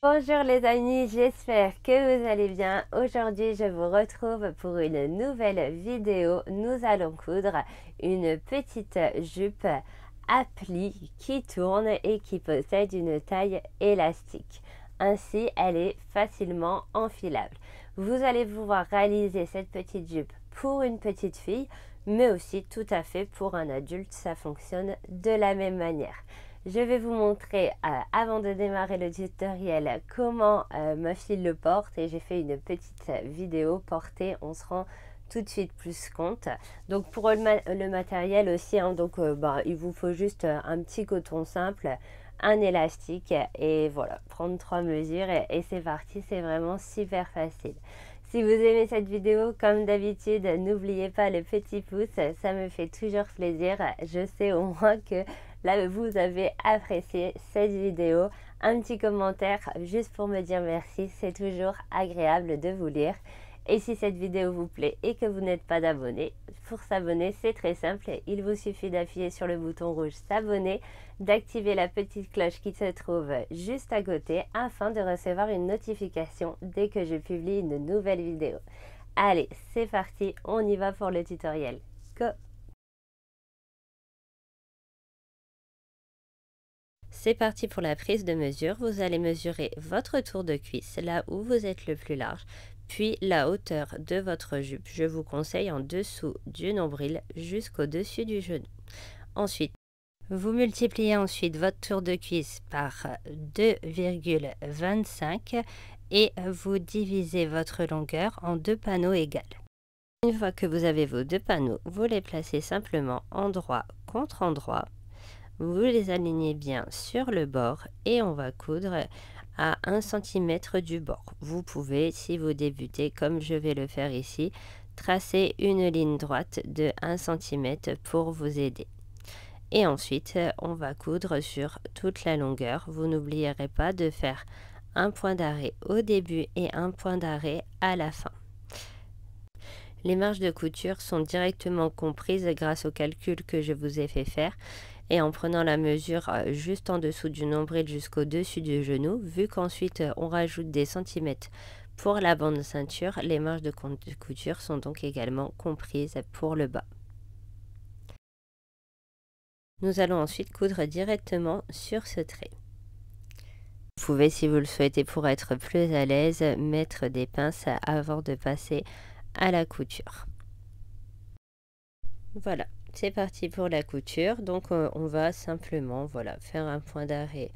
Bonjour les amis, j'espère que vous allez bien. Aujourd'hui, je vous retrouve pour une nouvelle vidéo. Nous allons coudre une petite jupe à plis qui tourne et qui possède une taille élastique. Ainsi, elle est facilement enfilable. Vous allez pouvoir réaliser cette petite jupe pour une petite fille, mais aussi tout à fait pour un adulte. Ça fonctionne de la même manière. Je vais vous montrer, avant de démarrer le tutoriel, comment ma fille le porte, et j'ai fait une petite vidéo portée, on se rend tout de suite plus compte. Donc pour le matériel aussi, hein, il vous faut juste un petit coton simple, un élastique et voilà, prendre 3 mesures et c'est parti, c'est vraiment super facile. Si vous aimez cette vidéo, comme d'habitude, n'oubliez pas le petit pouce, ça me fait toujours plaisir. Je sais au moins que là, vous avez apprécié cette vidéo. Un petit commentaire juste pour me dire merci, c'est toujours agréable de vous lire. Et si cette vidéo vous plaît et que vous n'êtes pas d'abonné, pour s'abonner, c'est très simple. Il vous suffit d'appuyer sur le bouton rouge s'abonner, d'activer la petite cloche qui se trouve juste à côté afin de recevoir une notification dès que je publie une nouvelle vidéo. Allez, c'est parti, on y va pour le tutoriel. Go! C'est parti pour la prise de mesure. Vous allez mesurer votre tour de cuisse, là où vous êtes le plus large, puis la hauteur de votre jupe. Je vous conseille en dessous du nombril jusqu'au-dessus du genou. Ensuite, vous multipliez ensuite votre tour de cuisse par 2,25 et vous divisez votre longueur en 2 panneaux égales. Une fois que vous avez vos 2 panneaux, vous les placez simplement endroit contre endroit. Vous les alignez bien sur le bord et on va coudre à 1 cm du bord. Vous pouvez, si vous débutez comme je vais le faire ici, tracer une ligne droite de 1 cm pour vous aider. Et ensuite, on va coudre sur toute la longueur. Vous n'oublierez pas de faire un point d'arrêt au début et un point d'arrêt à la fin. Les marges de couture sont directement comprises grâce au calcul que je vous ai fait faire. Et en prenant la mesure juste en dessous du nombril jusqu'au-dessus du genou, vu qu'ensuite on rajoute des centimètres pour la bande ceinture, les marges de couture sont donc également comprises pour le bas. Nous allons ensuite coudre directement sur ce trait. Vous pouvez, si vous le souhaitez pour être plus à l'aise, mettre des pinces avant de passer à la couture. Voilà. C'est parti pour la couture. Donc on va simplement faire un point d'arrêt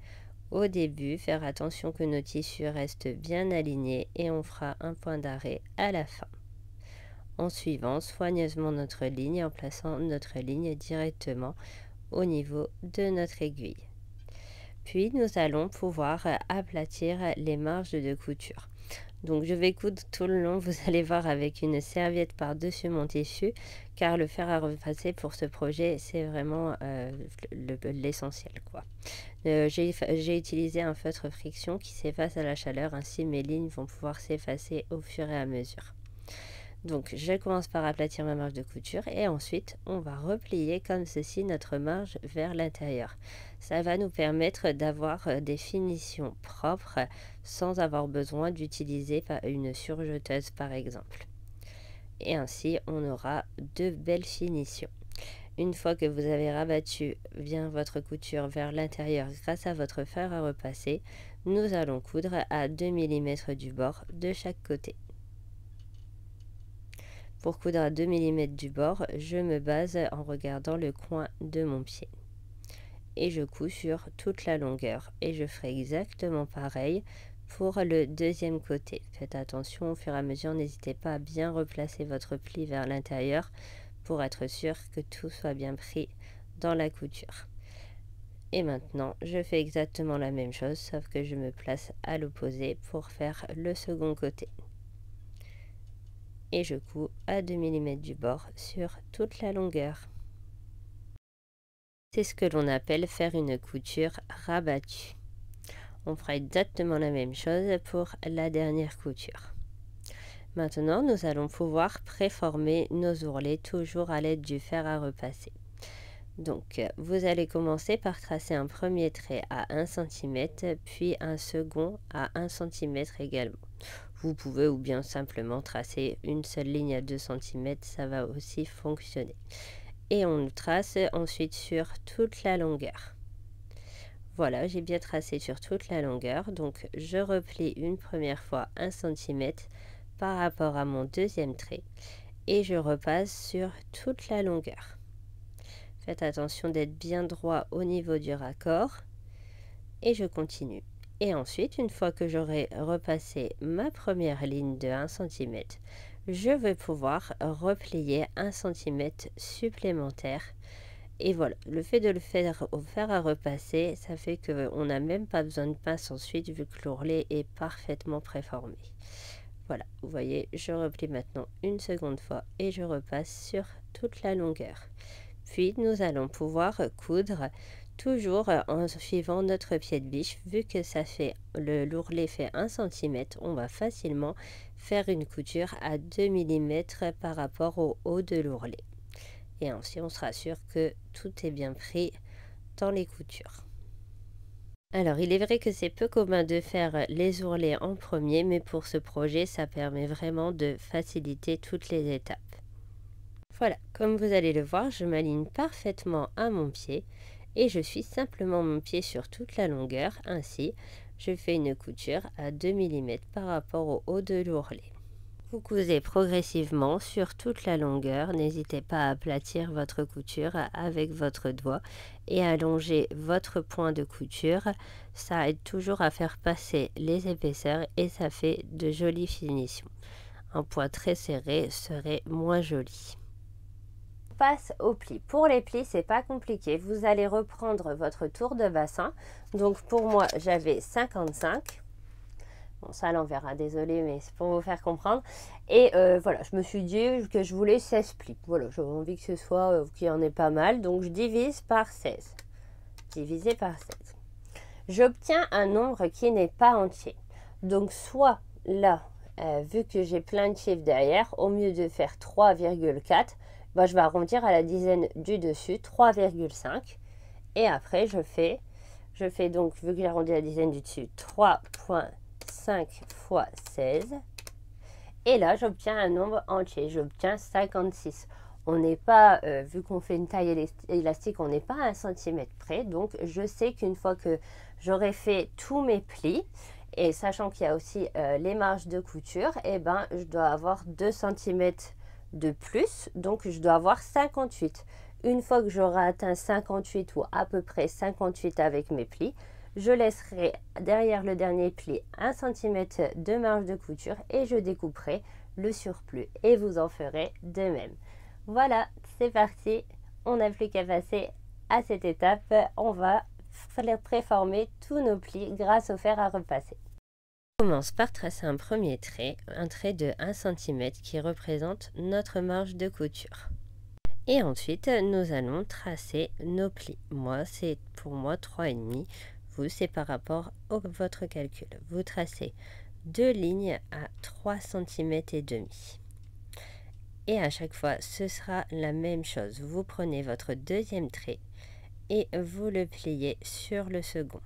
au début, faire attention que nos tissus restent bien alignés et on fera un point d'arrêt à la fin. En suivant soigneusement notre ligne, en plaçant notre ligne directement au niveau de notre aiguille. Puis nous allons pouvoir aplatir les marges de couture. Donc je vais coudre tout le long, vous allez voir, avec une serviette par-dessus mon tissu, car le fer à repasser pour ce projet, c'est vraiment l'essentiel, quoi. J'ai utilisé un feutre friction qui s'efface à la chaleur, ainsi mes lignes vont pouvoir s'effacer au fur et à mesure. Donc je commence par aplatir ma marge de couture et ensuite on va replier comme ceci notre marge vers l'intérieur. Ça va nous permettre d'avoir des finitions propres sans avoir besoin d'utiliser une surjeteuse par exemple. Et ainsi on aura de belles finitions. Une fois que vous avez rabattu bien votre couture vers l'intérieur grâce à votre fer à repasser, nous allons coudre à 2 mm du bord de chaque côté. Pour coudre à 2 mm du bord, je me base en regardant le coin de mon pied. Et je couds sur toute la longueur. Et je ferai exactement pareil pour le deuxième côté. Faites attention au fur et à mesure, n'hésitez pas à bien replacer votre pli vers l'intérieur pour être sûr que tout soit bien pris dans la couture. Et maintenant, je fais exactement la même chose, sauf que je me place à l'opposé pour faire le second côté. Et je couds à 2 mm du bord sur toute la longueur. C'est ce que l'on appelle faire une couture rabattue. On fera exactement la même chose pour la dernière couture. Maintenant, nous allons pouvoir préformer nos ourlets toujours à l'aide du fer à repasser. Donc, vous allez commencer par tracer un premier trait à 1 cm, puis un second à 1 cm également. Vous pouvez ou bien simplement tracer une seule ligne à 2 cm, ça va aussi fonctionner. Et on trace ensuite sur toute la longueur. Voilà, j'ai bien tracé sur toute la longueur, donc je replie une première fois 1 cm par rapport à mon deuxième trait et je repasse sur toute la longueur. Faites attention d'être bien droit au niveau du raccord et je continue. Et ensuite, une fois que j'aurai repassé ma première ligne de 1 cm, je vais pouvoir replier 1 cm supplémentaire. Et voilà, le fait de le faire à repasser, ça fait qu'on n'a même pas besoin de pince ensuite vu que l'ourlet est parfaitement préformé. Voilà, vous voyez, je replie maintenant une seconde fois et je repasse sur toute la longueur. Puis nous allons pouvoir coudre toujours en suivant notre pied de biche. Vu que ça fait l'ourlet fait 1 cm, on va facilement faire une couture à 2 mm par rapport au haut de l'ourlet. Et ainsi on sera sûr que tout est bien pris dans les coutures. Alors il est vrai que c'est peu commun de faire les ourlets en premier, mais pour ce projet ça permet vraiment de faciliter toutes les étapes. Voilà, comme vous allez le voir, je m'aligne parfaitement à mon pied et je suis simplement mon pied sur toute la longueur. Ainsi, je fais une couture à 2 mm par rapport au haut de l'ourlet. Vous cousez progressivement sur toute la longueur. N'hésitez pas à aplatir votre couture avec votre doigt et allonger votre point de couture. Ça aide toujours à faire passer les épaisseurs et ça fait de jolies finitions. Un point très serré serait moins joli. Passe aux plis. Pour les plis, c'est pas compliqué. Vous allez reprendre votre tour de bassin. Donc pour moi, j'avais 55. Bon, ça à l'envers, désolé, mais c'est pour vous faire comprendre. Et voilà, je me suis dit que je voulais 16 plis. Voilà, j'avais envie que ce soit, qu'il y en ait pas mal. Donc je divise par 16. Divisé par 16. J'obtiens un nombre qui n'est pas entier. Donc soit là, vu que j'ai plein de chiffres derrière, au lieu de faire 3,4, je vais arrondir à la dizaine du dessus, 3,5. Et après, je fais donc, vu que j'ai arrondi à la dizaine du dessus, 3,5 fois 16. Et là, j'obtiens un nombre entier. J'obtiens 56. On n'est pas, vu qu'on fait une taille élastique, on n'est pas à 1 cm près. Donc, je sais qu'une fois que j'aurai fait tous mes plis, et sachant qu'il y a aussi les marges de couture, je dois avoir 2 cm de plus, donc je dois avoir 58. Une fois que j'aurai atteint 58 ou à peu près 58 avec mes plis, je laisserai derrière le dernier pli 1 cm de marge de couture et je découperai le surplus et vous en ferez de même. Voilà, c'est parti, on n'a plus qu'à passer à cette étape, on va préformer tous nos plis grâce au fer à repasser. On commence par tracer un premier trait, un trait de 1 cm qui représente notre marge de couture. Et ensuite, nous allons tracer nos plis. Moi, c'est pour moi 3,5. Vous, c'est par rapport à votre calcul. Vous tracez deux lignes à 3 cm et demi. Et à chaque fois, ce sera la même chose. Vous prenez votre deuxième trait et vous le pliez sur le second.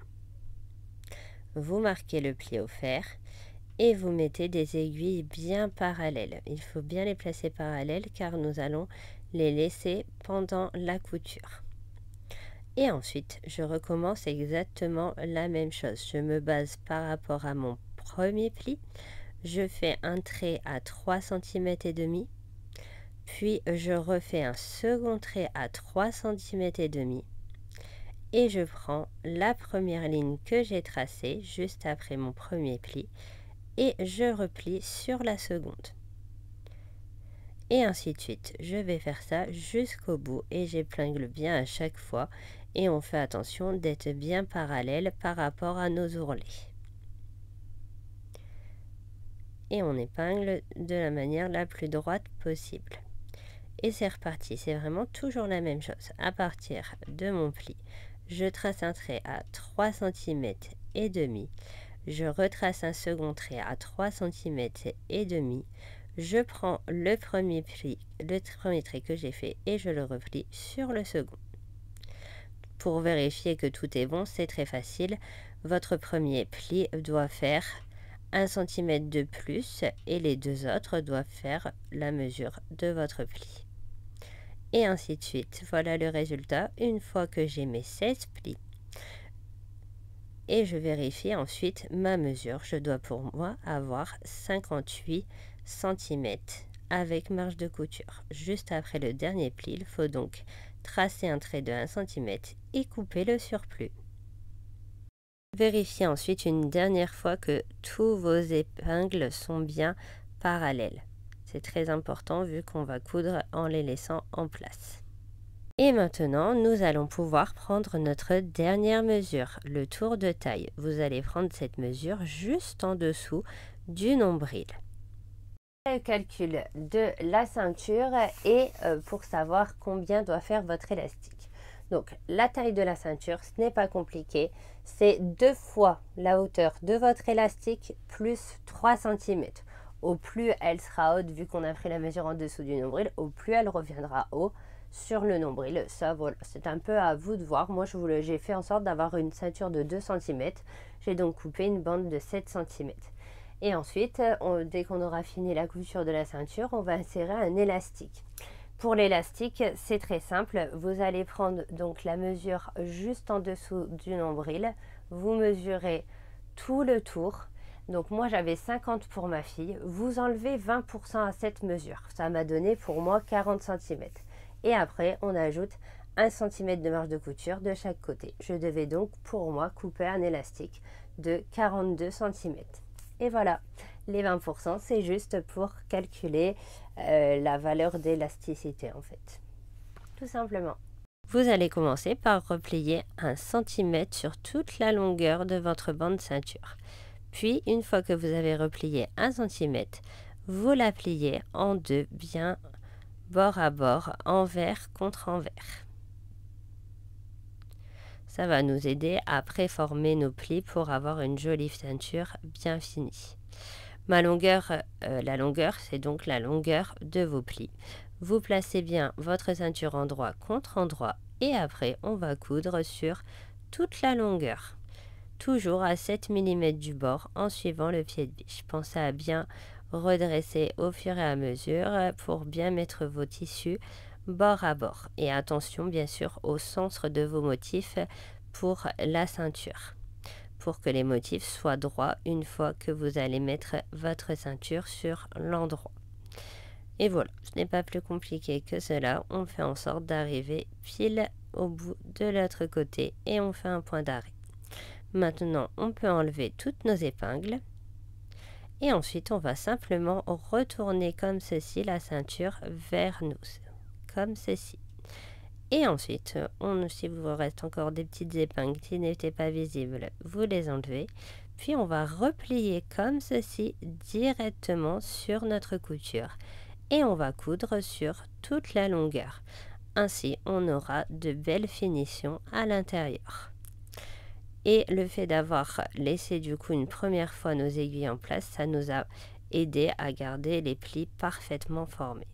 Vous marquez le pli au fer et vous mettez des aiguilles bien parallèles. Il faut bien les placer parallèles car nous allons les laisser pendant la couture. Et ensuite, je recommence exactement la même chose. Je me base par rapport à mon premier pli. Je fais un trait à 3 cm et demi. Puis je refais un second trait à 3 cm et demi. Et je prends la première ligne que j'ai tracée juste après mon premier pli et je replie sur la seconde. Et ainsi de suite. Je vais faire ça jusqu'au bout et j'épingle bien à chaque fois et on fait attention d'être bien parallèle par rapport à nos ourlets. Et on épingle de la manière la plus droite possible. Et c'est reparti, c'est vraiment toujours la même chose. À partir de mon pli, je trace un trait à 3 cm et demi. Je retrace un second trait à 3 cm et demi. Je prends le premier trait que j'ai fait et je le replie sur le second. Pour vérifier que tout est bon, c'est très facile. Votre premier pli doit faire 1 cm de plus et les deux autres doivent faire la mesure de votre pli. Et ainsi de suite. Voilà le résultat une fois que j'ai mes 16 plis. Et je vérifie ensuite ma mesure. Je dois pour moi avoir 58 cm avec marge de couture. Juste après le dernier pli, il faut donc tracer un trait de 1 cm et couper le surplus. Vérifiez ensuite une dernière fois que tous vos épingles sont bien parallèles. C'est très important vu qu'on va coudre en les laissant en place. Et maintenant, nous allons pouvoir prendre notre dernière mesure, le tour de taille. Vous allez prendre cette mesure juste en dessous du nombril. Le calcul de la ceinture et pour savoir combien doit faire votre élastique. Donc, la taille de la ceinture, ce n'est pas compliqué. C'est 2 fois la hauteur de votre élastique plus 3 cm. Au plus elle sera haute, vu qu'on a pris la mesure en dessous du nombril, au plus elle reviendra haut sur le nombril. Ça, voilà, c'est un peu à vous de voir. Moi, j'ai fait en sorte d'avoir une ceinture de 2 cm. J'ai donc coupé une bande de 7 cm. Et ensuite, dès qu'on aura fini la couture de la ceinture, on va insérer un élastique. Pour l'élastique, c'est très simple. Vous allez prendre donc la mesure juste en dessous du nombril. Vous mesurez tout le tour. Donc moi, j'avais 50 pour ma fille. Vous enlevez 20% à cette mesure. Ça m'a donné pour moi 40 cm. Et après, on ajoute 1 cm de marge de couture de chaque côté. Je devais donc pour moi couper un élastique de 42 cm. Et voilà, les 20%, c'est juste pour calculer la valeur d'élasticité en fait. Tout simplement. Vous allez commencer par replier 1 cm sur toute la longueur de votre bande ceinture. Puis, une fois que vous avez replié 1 cm, vous la pliez en deux, bien bord à bord, envers contre envers. Ça va nous aider à préformer nos plis pour avoir une jolie ceinture bien finie. La longueur, c'est donc la longueur de vos plis. Vous placez bien votre ceinture endroit contre endroit et après, on va coudre sur toute la longueur. Toujours à 7 mm du bord en suivant le pied de biche. Pensez à bien redresser au fur et à mesure pour bien mettre vos tissus bord à bord. Et attention bien sûr au centre de vos motifs pour la ceinture, pour que les motifs soient droits une fois que vous allez mettre votre ceinture sur l'endroit. Et voilà, ce n'est pas plus compliqué que cela. On fait en sorte d'arriver pile au bout de l'autre côté et on fait un point d'arrêt. Maintenant, on peut enlever toutes nos épingles. Et ensuite, on va simplement retourner comme ceci la ceinture vers nous, comme ceci. Et ensuite, si vous reste encore des petites épingles qui n'étaient pas visibles, vous les enlevez. Puis on va replier comme ceci directement sur notre couture. Et on va coudre sur toute la longueur. Ainsi, on aura de belles finitions à l'intérieur. Et le fait d'avoir laissé du coup une première fois nos aiguilles en place, ça nous a aidé à garder les plis parfaitement formés.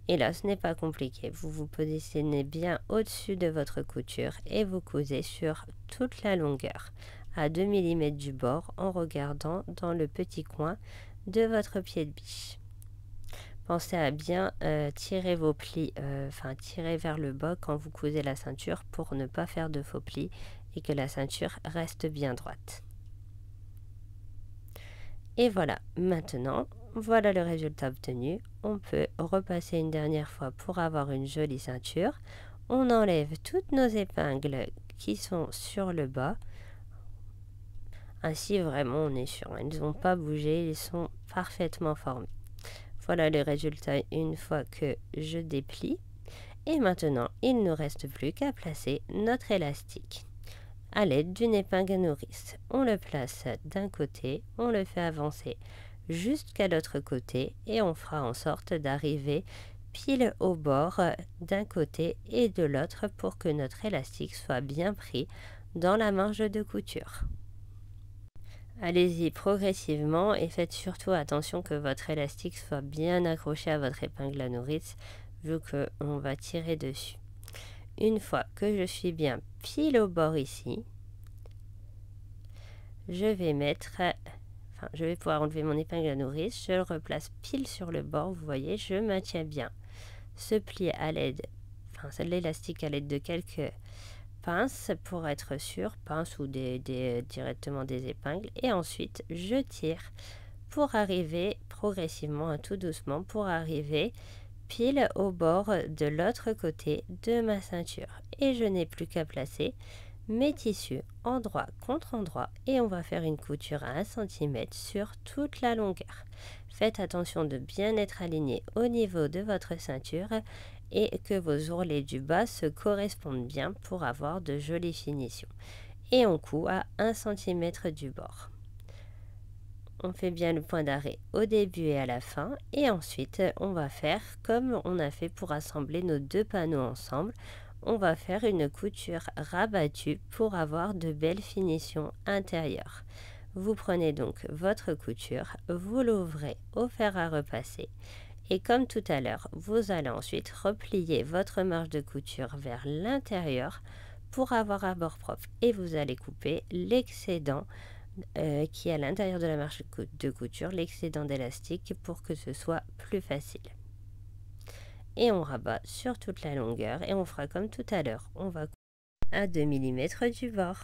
Et là, ce n'est pas compliqué. Vous vous positionnez bien au-dessus de votre couture et vous cousez sur toute la longueur, à 2 mm du bord, en regardant dans le petit coin de votre pied de biche. Pensez à bien tirer vos plis, tirer vers le bas quand vous cousez la ceinture pour ne pas faire de faux plis et que la ceinture reste bien droite. Et voilà, maintenant, voilà le résultat obtenu. On peut repasser une dernière fois pour avoir une jolie ceinture. On enlève toutes nos épingles qui sont sur le bas. Ainsi, vraiment, on est sûr, ils n'ont pas bougé, ils sont parfaitement formés. Voilà le résultat une fois que je déplie. Et maintenant, il ne nous reste plus qu'à placer notre élastique à l'aide d'une épingle nourrice. On le place d'un côté, on le fait avancer jusqu'à l'autre côté et on fera en sorte d'arriver pile au bord d'un côté et de l'autre pour que notre élastique soit bien pris dans la marge de couture. Allez-y progressivement et faites surtout attention que votre élastique soit bien accroché à votre épingle à nourrice vu qu'on va tirer dessus. une fois que je suis bien pile au bord ici, je vais mettre, je vais pouvoir enlever mon épingle à nourrice, je le replace pile sur le bord, vous voyez, je maintiens bien ce pli à l'aide, l'élastique à l'aide de quelques pinces pour être sûr, pinces ou directement des épingles, et ensuite je tire pour arriver progressivement, tout doucement, pour arriver pile au bord de l'autre côté de ma ceinture. Et je n'ai plus qu'à placer mes tissus endroit contre endroit et on va faire une couture à 1 cm sur toute la longueur. Faites attention de bien être aligné au niveau de votre ceinture et que vos ourlets du bas se correspondent bien pour avoir de jolies finitions. Et on coud à 1 cm du bord. On fait bien le point d'arrêt au début et à la fin et ensuite on va faire comme on a fait pour assembler nos 2 panneaux ensemble. On va faire une couture rabattue pour avoir de belles finitions intérieures. Vous prenez donc votre couture, vous l'ouvrez au fer à repasser et comme tout à l'heure, vous allez ensuite replier votre marge de couture vers l'intérieur pour avoir un bord propre et vous allez couper l'excédent qui est à l'intérieur de la marge de couture, l'excédent d'élastique pour que ce soit plus facile. Et on rabat sur toute la longueur et on fera comme tout à l'heure, on va couper à 2 mm du bord.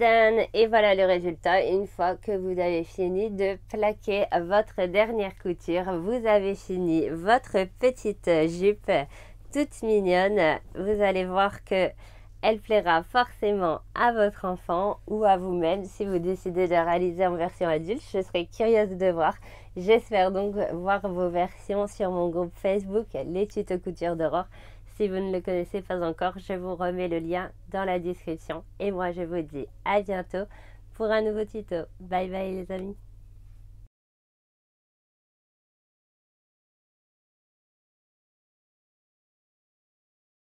Et voilà le résultat, une fois que vous avez fini de plaquer votre dernière couture, vous avez fini votre petite jupe toute mignonne. Vous allez voir que elle plaira forcément à votre enfant ou à vous-même si vous décidez de la réaliser en version adulte. Je serai curieuse de voir. J'espère donc voir vos versions sur mon groupe Facebook, les tutos couture d'Aurore. Si vous ne le connaissez pas encore, je vous remets le lien dans la description. Et moi, je vous dis à bientôt pour un nouveau tuto. Bye bye les amis.